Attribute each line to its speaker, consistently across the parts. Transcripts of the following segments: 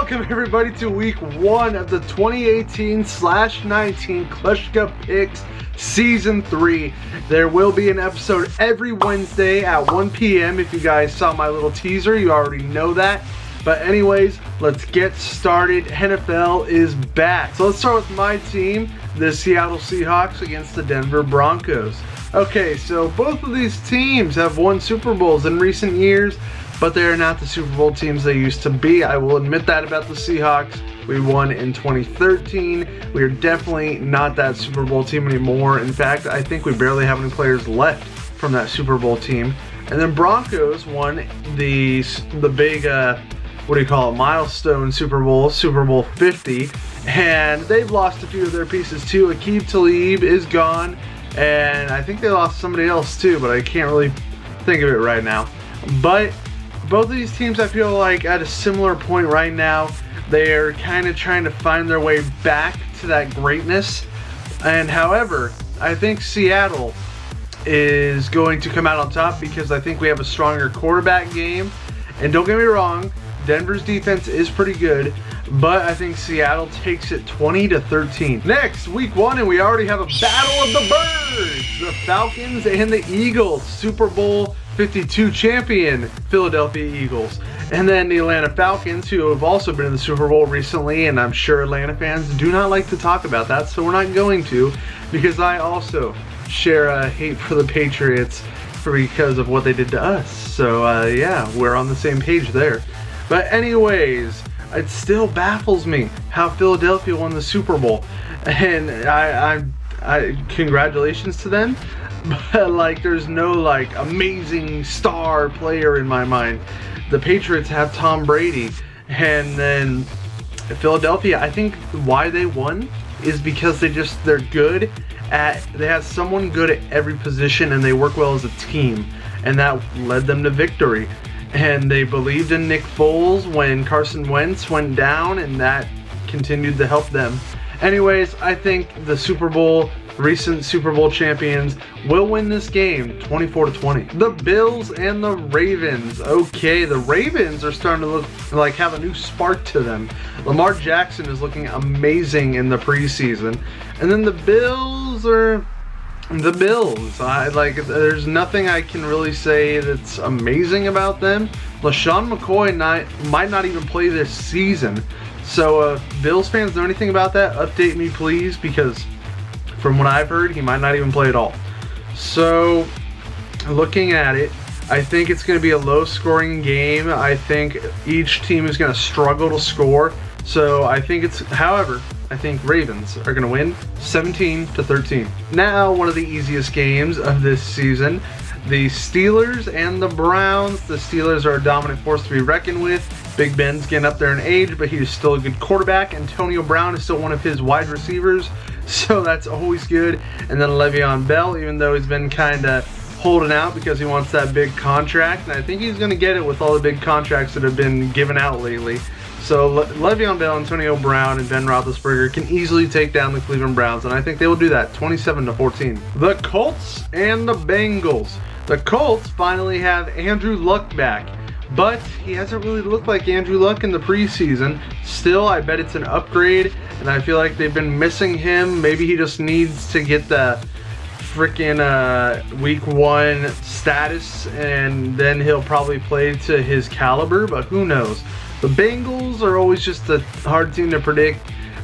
Speaker 1: Welcome everybody to week 1 of the 2018/19 Kleschka Picks Season 3. There will be an episode every Wednesday at 1 p.m. If you guys saw my little teaser, you already know that. But anyways, let's get started. NFL is back. So let's start with my team, the Seattle Seahawks against the Denver Broncos. Okay, so both of these teams have won Super Bowls in recent years, but they are not the Super Bowl teams they used to be. I will admit that about the Seahawks. We won in 2013. We are definitely not that Super Bowl team anymore. In fact, I think we barely have any players left from that Super Bowl team. And then Broncos won the big, milestone Super Bowl, Super Bowl 50. And they've lost a few of their pieces too. Aqib Talib is gone. And I think they lost somebody else too, but I can't really think of it right now. But both of these teams, I feel like at a similar point right now, they're kind of trying to find their way back to that greatness. And however, I think Seattle is going to come out on top because I think we have a stronger quarterback game. And don't get me wrong, Denver's defense is pretty good, but I think Seattle takes it 20-13. Next, week 1, and we already have a battle of the birds. The Falcons and the Eagles, Super Bowl 52 champion Philadelphia Eagles. And then the Atlanta Falcons, who have also been in the Super Bowl recently, and I'm sure Atlanta fans do not like to talk about that, so we're not going to, because I also share a hate for the Patriots because of what they did to us. So yeah, we're on the same page there. But anyways, it still baffles me how Philadelphia won the Super Bowl, and I congratulations to them. But like, there's no like amazing star player in my mind. The Patriots have Tom Brady, and then Philadelphia, I think why they won is because they're good at, they have someone good at every position and they work well as a team, and that led them to victory. And they believed in Nick Foles when Carson Wentz went down, and that continued to help them. Anyways, I think the recent Super Bowl champions will win this game 24-20. The Bills and the Ravens. Okay, the Ravens are starting to look like have a new spark to them. Lamar Jackson is looking amazing in the preseason. And then the Bills are the Bills. There's nothing I can really say that's amazing about them. LaShawn McCoy might not even play this season. So Bills fans know anything about that, update me please, because from what I've heard, he might not even play at all. So looking at it, I think it's going to be a low scoring game. I think each team is going to struggle to score. So I think however, I think Ravens are going to win 17-13. Now, one of the easiest games of this season, the Steelers and the Browns. The Steelers are a dominant force to be reckoned with. Big Ben's getting up there in age, but he's still a good quarterback. Antonio Brown is still one of his wide receivers, so that's always good. And then Le'Veon Bell, even though he's been kind of holding out because he wants that big contract, and I think he's going to get it with all the big contracts that have been given out lately. So Le'Veon Bell, Antonio Brown, and Ben Roethlisberger can easily take down the Cleveland Browns, and I think they will do that 27-14. The Colts and the Bengals. The Colts finally have Andrew Luck back, but he hasn't really looked like Andrew Luck in the preseason. Still, I bet it's an upgrade, and I feel like they've been missing him. Maybe he just needs to get the freaking week 1 status, and then he'll probably play to his caliber, but who knows. The Bengals are always just a hard team to predict.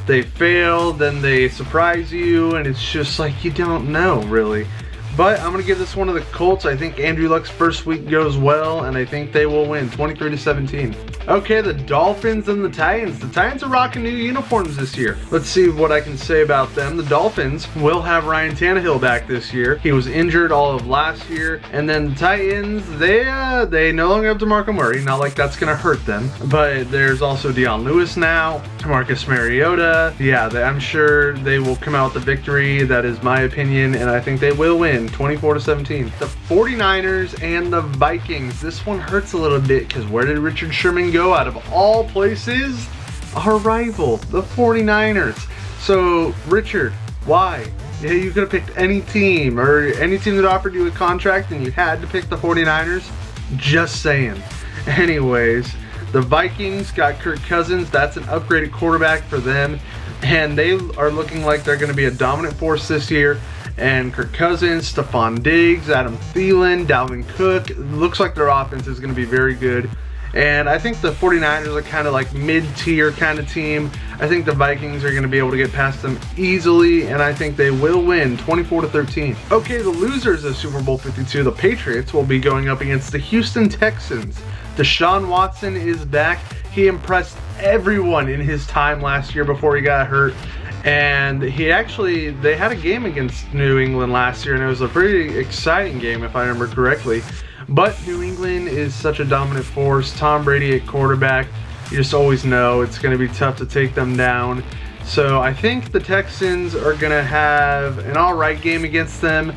Speaker 1: They fail, then they surprise you, and it's just like you don't know really. But I'm going to give this one to the Colts. I think Andrew Luck's first week goes well, and I think they will win 23-17. Okay, the Dolphins and the Titans. The Titans are rocking new uniforms this year. Let's see what I can say about them. The Dolphins will have Ryan Tannehill back this year. He was injured all of last year. And then the Titans, they no longer have DeMarco Murray. Not like that's going to hurt them. But there's also Deion Lewis now, Marcus Mariota. Yeah, I'm sure they will come out with the victory. That is my opinion, and I think they will win 24-17. The 49ers and the Vikings. This one hurts a little bit because where did Richard Sherman go out of all places? Our rival, the 49ers. So, Richard, why? Yeah, you could have picked any team, or any team that offered you a contract and you had to pick the 49ers. Just saying. Anyways, The Vikings got Kirk Cousins. That's an upgraded quarterback for them. And they are looking like they're going to be a dominant force this year. And Kirk Cousins, Stephon Diggs, Adam Thielen, Dalvin Cook. Looks like their offense is going to be very good. And I think the 49ers are kind of like mid-tier kind of team. I think the Vikings are going to be able to get past them easily, and I think they will win 24-13. Okay, the losers of Super Bowl 52, the Patriots, will be going up against the Houston Texans. Deshaun Watson is back. He impressed everyone in his time last year before he got hurt. And they had a game against New England last year, and it was a pretty exciting game if I remember correctly. But New England is such a dominant force. Tom Brady at quarterback. You just always know it's going to be tough to take them down. So I think the Texans are going to have an alright game against them.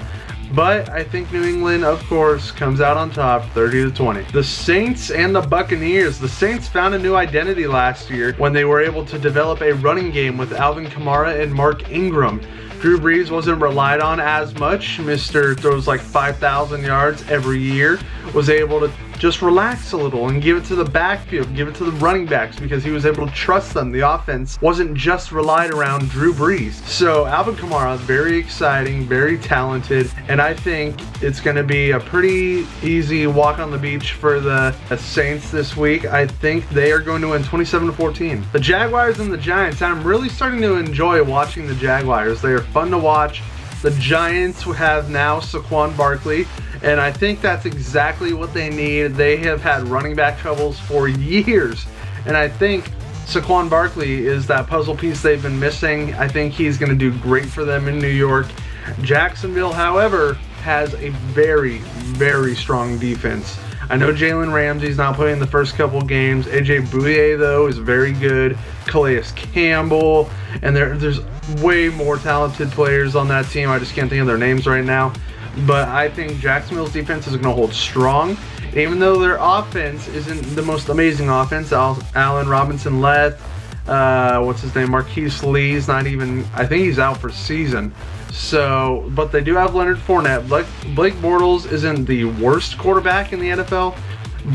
Speaker 1: But I think New England, of course, comes out on top 30-20. The Saints and the Buccaneers. The Saints found a new identity last year when they were able to develop a running game with Alvin Kamara and Mark Ingram. Drew Brees wasn't relied on as much. Mr. throws like 5,000 yards every year. Was able to just relax a little and give it to the backfield, give it to the running backs because he was able to trust them. The offense wasn't just relied around Drew Brees. So Alvin Kamara, very exciting, very talented, and I think it's going to be a pretty easy walk on the beach for the Saints this week. I think they are going to win 27-14. The Jaguars and the Giants. I'm really starting to enjoy watching the Jaguars. They are fun to watch. The Giants have now Saquon Barkley, and I think that's exactly what they need. They have had running back troubles for years, and I think Saquon Barkley is that puzzle piece they've been missing. I think he's going to do great for them in New York. Jacksonville, however, has a very, very strong defense. I know Jalen Ramsey's not playing the first couple games. AJ Bouye, though, is very good. Calais Campbell, and there's way more talented players on that team. I just can't think of their names right now. But I think Jacksonville's defense is going to hold strong. Even though their offense isn't the most amazing offense, Allen Robinson left. What's his name? Marquise Lee's not even, I think he's out for season. So, but they do have Leonard Fournette. Blake Bortles isn't the worst quarterback in the NFL,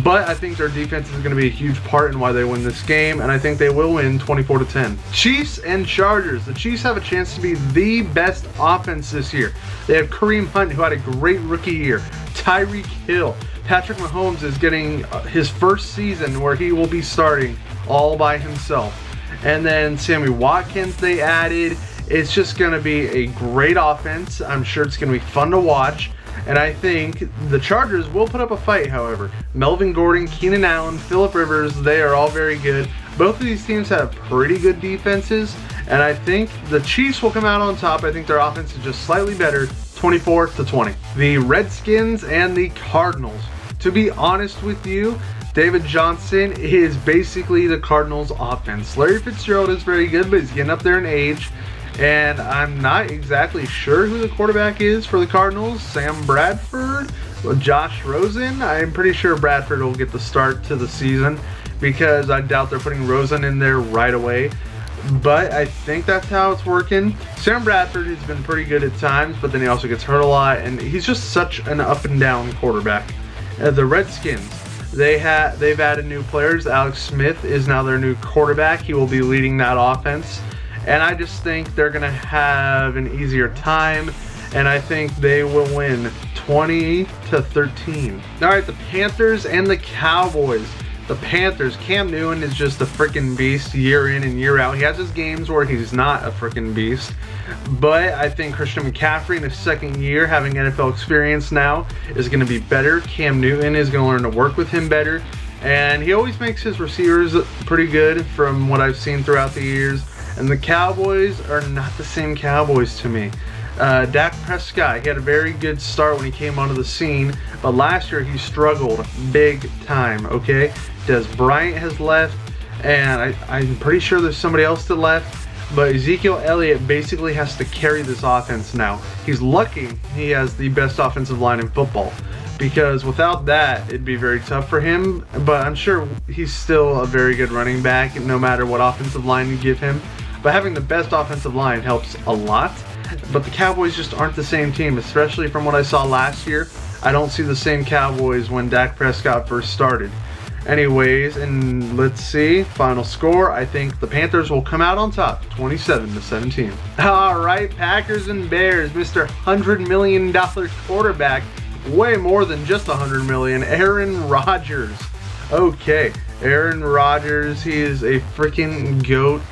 Speaker 1: but I think their defense is going to be a huge part in why they win this game, and I think they will win 24-10. Chiefs and Chargers. The Chiefs have a chance to be the best offense this year. They have Kareem Hunt, who had a great rookie year. Tyreek Hill. Patrick Mahomes is getting his first season where he will be starting all by himself. And then Sammy Watkins they added. It's just going to be a great offense. I'm sure it's going to be fun to watch. And I think the Chargers will put up a fight, however. Melvin Gordon, Keenan Allen, Phillip Rivers, they are all very good. Both of these teams have pretty good defenses. And I think the Chiefs will come out on top. I think their offense is just slightly better, 24-20. The Redskins and the Cardinals. To be honest with you, David Johnson is basically the Cardinals' offense. Larry Fitzgerald is very good, but he's getting up there in age. And I'm not exactly sure who the quarterback is for the Cardinals. Sam Bradford? Josh Rosen? I'm pretty sure Bradford will get the start to the season because I doubt they're putting Rosen in there right away. But I think that's how it's working. Sam Bradford has been pretty good at times, but then he also gets hurt a lot, and he's just such an up and down quarterback. The Redskins, they've added new players. Alex Smith is now their new quarterback. He will be leading that offense. And I just think they're going to have an easier time, and I think they will win 20-13. All right, the Panthers and the Cowboys. The Panthers, Cam Newton is just a freaking beast year in and year out. He has his games where he's not a freaking beast. But I think Christian McCaffrey in his second year, having NFL experience now, is going to be better. Cam Newton is going to learn to work with him better. And he always makes his receivers pretty good from what I've seen throughout the years. And the Cowboys are not the same Cowboys to me. Dak Prescott, he had a very good start when he came onto the scene, but last year he struggled big time, okay? Des Bryant has left, and I'm pretty sure there's somebody else that left, but Ezekiel Elliott basically has to carry this offense now. He's lucky he has the best offensive line in football, because without that, it'd be very tough for him, but I'm sure he's still a very good running back, no matter what offensive line you give him. But having the best offensive line helps a lot. But the Cowboys just aren't the same team, especially from what I saw last year. I don't see the same Cowboys when Dak Prescott first started. Anyways, and let's see, final score. I think the Panthers will come out on top, 27-17. All right, Packers and Bears, Mr. $100 million quarterback, way more than just $100 million, Aaron Rodgers. Okay, Aaron Rodgers, he is a freaking GOAT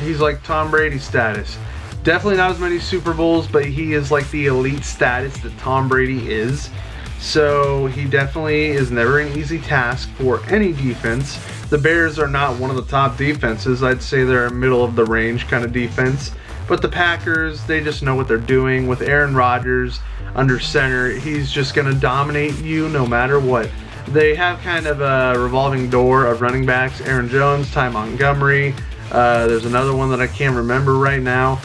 Speaker 1: he's like Tom Brady status. Definitely not as many Super Bowls, but he is like the elite status that Tom Brady is. So he definitely is never an easy task for any defense. The Bears are not one of the top defenses. I'd say they're a middle of the range kind of defense. But the Packers, they just know what they're doing. With Aaron Rodgers under center, he's just going to dominate you no matter what. They have kind of a revolving door of running backs. Aaron Jones, Ty Montgomery. There's another one that I can't remember right now.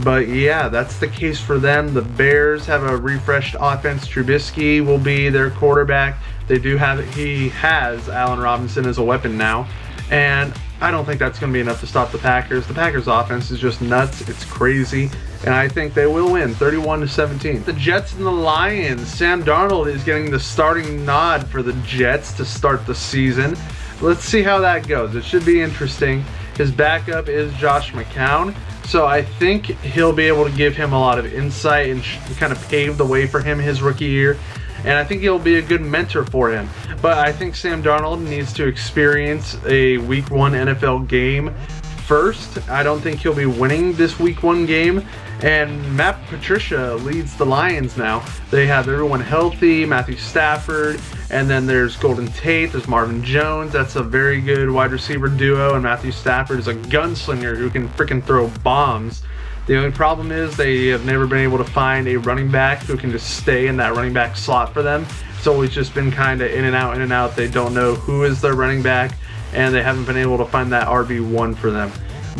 Speaker 1: But yeah, that's the case for them. The Bears have a refreshed offense. Trubisky will be their quarterback. He has Allen Robinson as a weapon now. And I don't think that's going to be enough to stop the Packers. The Packers offense is just nuts. It's crazy. And I think they will win 31-17. The Jets and the Lions. Sam Darnold is getting the starting nod for the Jets to start the season. Let's see how that goes. It should be interesting. His backup is Josh McCown. So I think he'll be able to give him a lot of insight and kind of pave the way for him his rookie year. And I think he'll be a good mentor for him. But I think Sam Darnold needs to experience a Week 1 NFL game first. I don't think he'll be winning this Week 1 game. And Matt Patricia leads the Lions now. They have everyone healthy, Matthew Stafford, and then there's Golden Tate, there's Marvin Jones. That's a very good wide receiver duo, and Matthew Stafford is a gunslinger who can freaking throw bombs. The only problem is they have never been able to find a running back who can just stay in that running back slot for them. It's always just been kind of in and out. They don't know who is their running back, and they haven't been able to find that RB1 for them.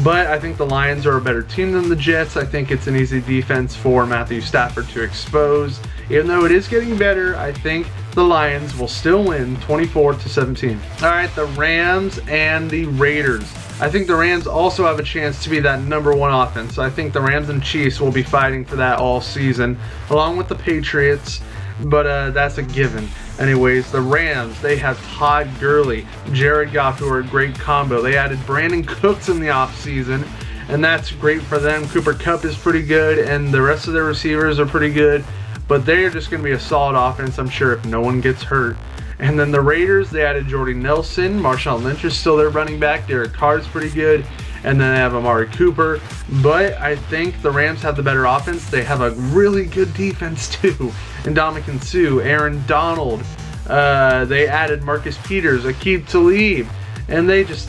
Speaker 1: But I think the Lions are a better team than the Jets. I think it's an easy defense for Matthew Stafford to expose. Even though it is getting better, I think the Lions will still win 24-17. All right, the Rams and the Raiders. I think the Rams also have a chance to be that #1 offense. I think the Rams and Chiefs will be fighting for that all season, along with the Patriots. But that's a given. Anyways, the Rams, they have Todd Gurley, Jared Goff, who are a great combo. They added Brandon Cooks in the offseason, and that's great for them. Cooper Kupp is pretty good, and the rest of their receivers are pretty good. But they're just going to be a solid offense, I'm sure, if no one gets hurt. And then the Raiders, they added Jordy Nelson. Marshawn Lynch is still their running back. Derek Carr's pretty good. And then they have Amari Cooper. But I think the Rams have the better offense. They have a really good defense too. Ndamukong Suh, Aaron Donald. They added Marcus Peters, Aqib Talib. And they just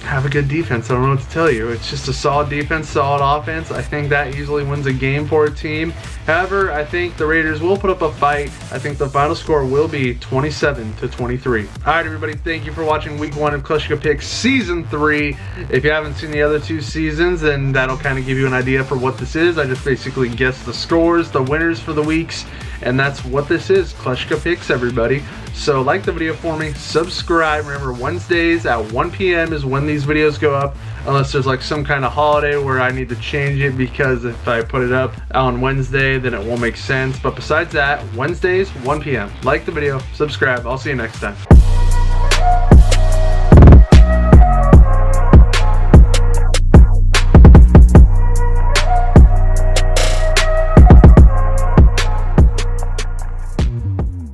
Speaker 1: have a good defense. I don't know what to tell you. It's just a solid defense, solid offense. I think that easily wins a game for a team. However, I think the Raiders will put up a fight. I think the final score will be 27-23. All right, everybody. Thank you for watching Week 1 of Kleschka Picksis Season 3. If you haven't seen the other 2 seasons, then that'll kind of give you an idea for what this is. I just basically guess the scores, the winners for the weeks, and that's what this is. Kleschka Picksis, everybody. So like the video for me, subscribe. Remember, Wednesdays at 1 p.m. is when these videos go up, unless there's like some kind of holiday where I need to change it, because if I put it up on Wednesday, then it won't make sense. But besides that, Wednesdays, 1 p.m. Like the video, subscribe. I'll see you next time.